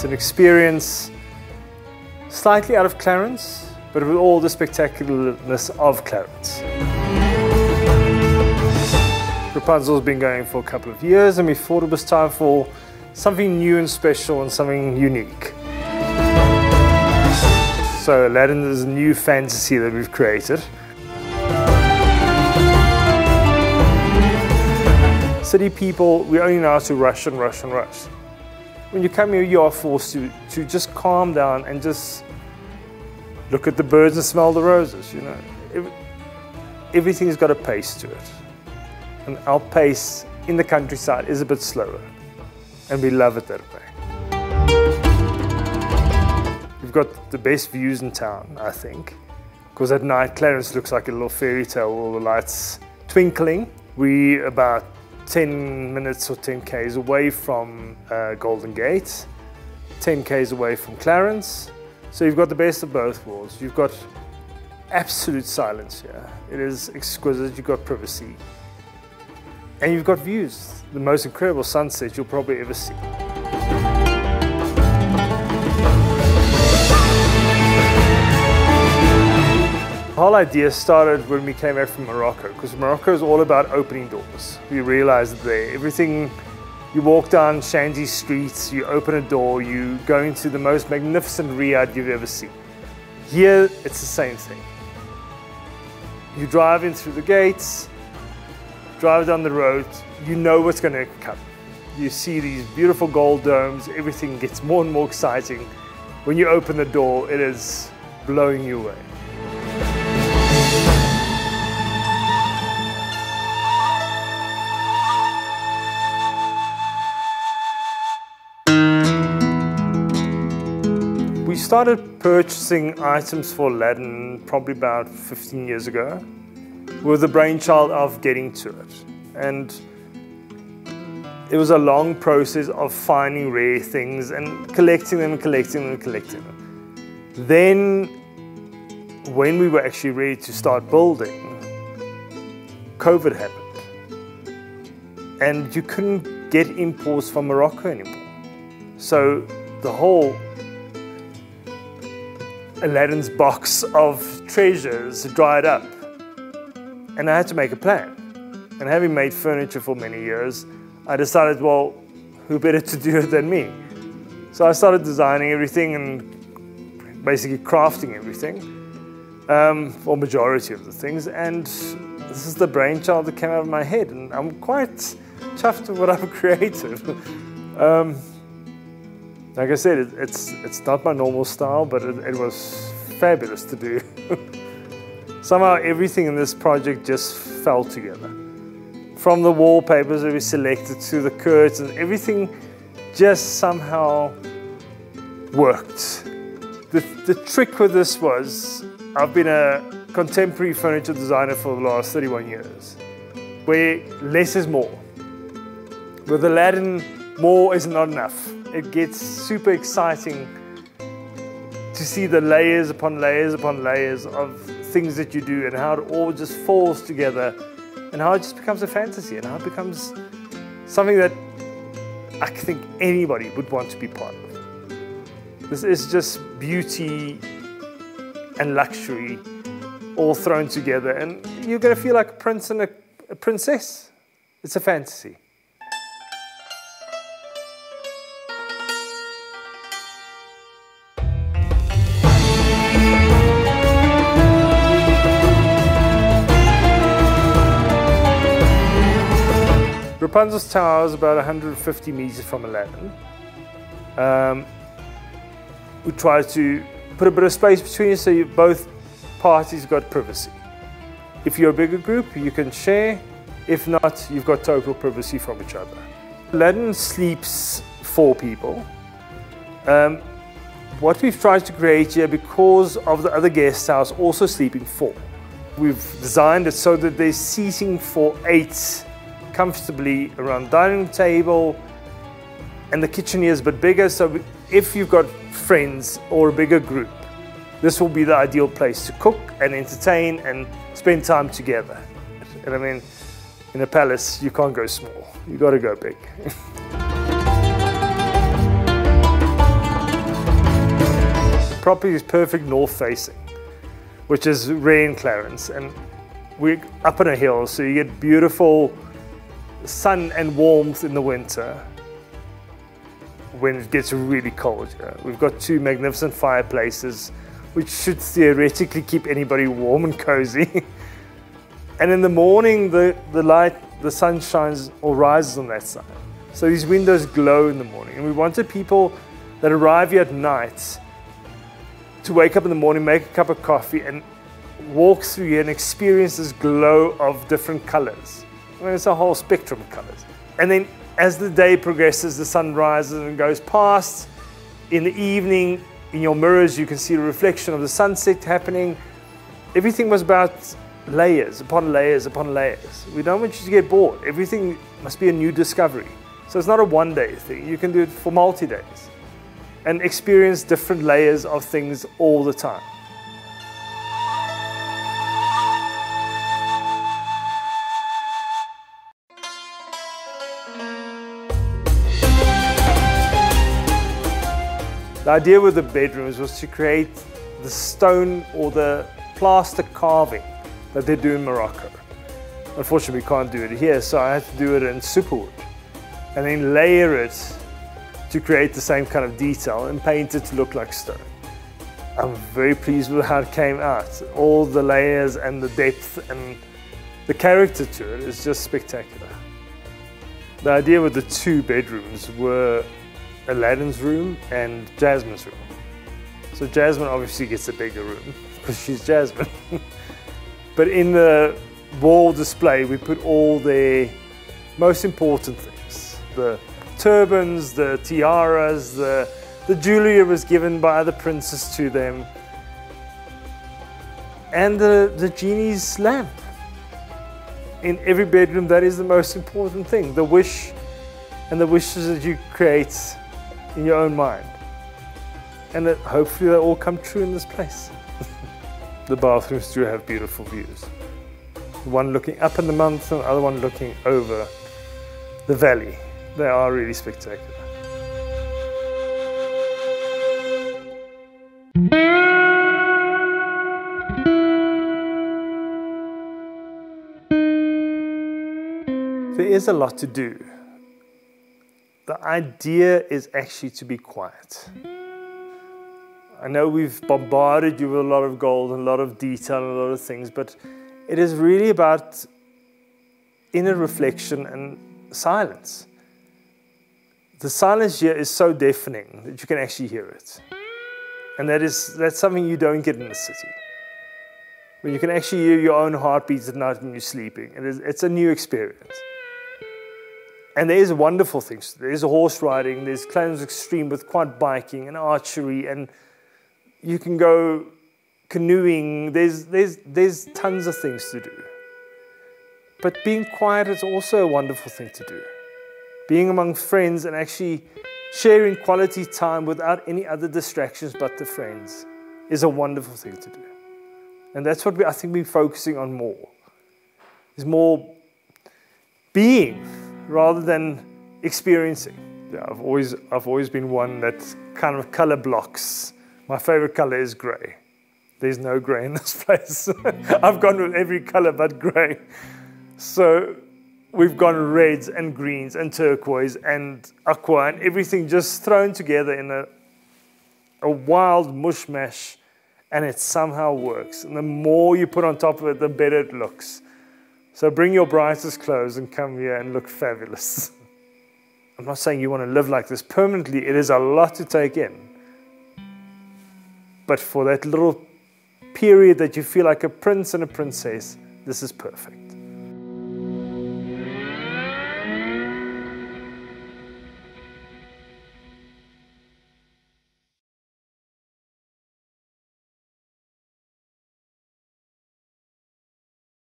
an experience slightly out of Clarens, but with all the spectacularness of Clarens. Rapunzel's been going for a couple of years, and we thought it was time for something new and special and something unique. So Aladdin is a new fantasy that we've created. City people, we only know how to rush and rush and rush. When you come here, you are forced to just calm down and just look at the birds and smell the roses, you know. Everything's got a pace to it. And our pace in the countryside is a bit slower. And we love it that way. We've got the best views in town, I think. Because at night, Clarens looks like a little fairy tale, all the lights twinkling. We're about 10 minutes or 10 k's away from Golden Gate, 10 k's away from Clarens. So you've got the best of both worlds. You've got absolute silence here. It is exquisite. You've got privacy. And you've got views. The most incredible sunset you'll probably ever see. The whole idea started when we came back from Morocco, because Morocco is all about opening doors. We realized there, everything, you walk down Shandy streets, you open a door, you go into the most magnificent riad you've ever seen. Here, it's the same thing. You drive in through the gates, drive down the road, you know what's going to come. You see these beautiful gold domes, everything gets more and more exciting. When you open the door, it is blowing you away. We started purchasing items for Aladdin probably about 15 years ago, with the brainchild of getting to it. And it was a long process of finding rare things and collecting them and collecting them and collecting them. Then, when we were actually ready to start building, COVID happened. And you couldn't get imports from Morocco anymore. So the whole Aladdin's box of treasures dried up. And I had to make a plan. And having made furniture for many years, I decided, well, who better to do it than me? So I started designing everything and basically crafting everything, or majority of the things. And this is the brainchild that came out of my head. And I'm quite chuffed with what I've created. Like I said, it's not my normal style, but it was fabulous to do. Somehow everything in this project just fell together. From the wallpapers that we selected to the curtains, everything just somehow worked. The trick with this was, I've been a contemporary furniture designer for the last 31 years, where less is more. With Aladdin, more is not enough. It gets super exciting to see the layers upon layers upon layers of things that you do and how it all just falls together and how it just becomes a fantasy and how it becomes something that I think anybody would want to be part of. This is just beauty and luxury all thrown together, and you're going to feel like a prince and a princess. It's a fantasy. Rapunzel's tower is about 150 meters from Aladdin. We try to put a bit of space between you so both parties got privacy. If you're a bigger group, you can share. If not, you've got total privacy from each other. Aladdin sleeps 4 people. What we've tried to create here, because of the other guest house also sleeping 4, we've designed it so that there's seating for 8 comfortably around the dining table, and the kitchen here is a bit bigger, so if you've got friends or a bigger group, this will be the ideal place to cook and entertain and spend time together. And I mean, in a palace, you can't go small, you got to go big. property is perfect north facing, which is rare in Clarens, and we're up on a hill, so you get beautiful sun and warmth in the winter when it gets really cold. We've got two magnificent fireplaces, which should theoretically keep anybody warm and cozy. And in the morning, the sun shines or rises on that side. So these windows glow in the morning. And we wanted people that arrive here at night to wake up in the morning, make a cup of coffee, and walk through here and experience this glow of different colors. I mean, it's a whole spectrum of colors. And then as the day progresses, the sun rises and goes past. In the evening, in your mirrors, you can see the reflection of the sunset happening. Everything was about layers upon layers upon layers. We don't want you to get bored. Everything must be a new discovery. So it's not a one-day thing. You can do it for multi-days and experience different layers of things all the time. The idea with the bedrooms was to create the stone or the plaster carving that they do in Morocco. Unfortunately, we can't do it here, so I had to do it in superwood and then layer it to create the same kind of detail and paint it to look like stone. I'm very pleased with how it came out. All the layers and the depth and the character to it is just spectacular. The idea with the two bedrooms were Aladdin's room and Jasmine's room. So Jasmine obviously gets a bigger room because she's Jasmine. But in the wall display, we put all their most important things. The turbans, the tiaras, the jewelry that was given by the princes to them, and the genie's lamp. In every bedroom, that is the most important thing. The wish and the wishes that you create in your own mind. And that hopefully they all come true in this place. The bathrooms do have beautiful views. One looking up in the mountain, the other one looking over the valley. They are really spectacular. There is a lot to do. The idea is actually to be quiet. I know we've bombarded you with a lot of gold and a lot of detail and a lot of things, but it is really about inner reflection and silence. The silence here is so deafening that you can actually hear it. And that's something you don't get in the city. When you can actually hear your own heartbeats at night when you're sleeping. It's a new experience. And there's wonderful things. There's horse riding, there's Clarens Extreme with quad biking and archery, and you can go canoeing. There's tons of things to do. But being quiet is also a wonderful thing to do. Being among friends and actually sharing quality time without any other distractions but the friends is a wonderful thing to do. And that's what I think we're focusing on more. Is more being rather than experiencing. Yeah, I've always been one that kind of color blocks. My favorite color is gray. There's no gray in this place. I've gone with every color but gray. So we've gone reds and greens and turquoise and aqua and everything just thrown together in a wild mushmash, and it somehow works. And the more you put on top of it, the better it looks. So bring your brightest clothes and come here and look fabulous. I'm not saying you want to live like this permanently. It is a lot to take in. But for that little period that you feel like a prince and a princess, this is perfect.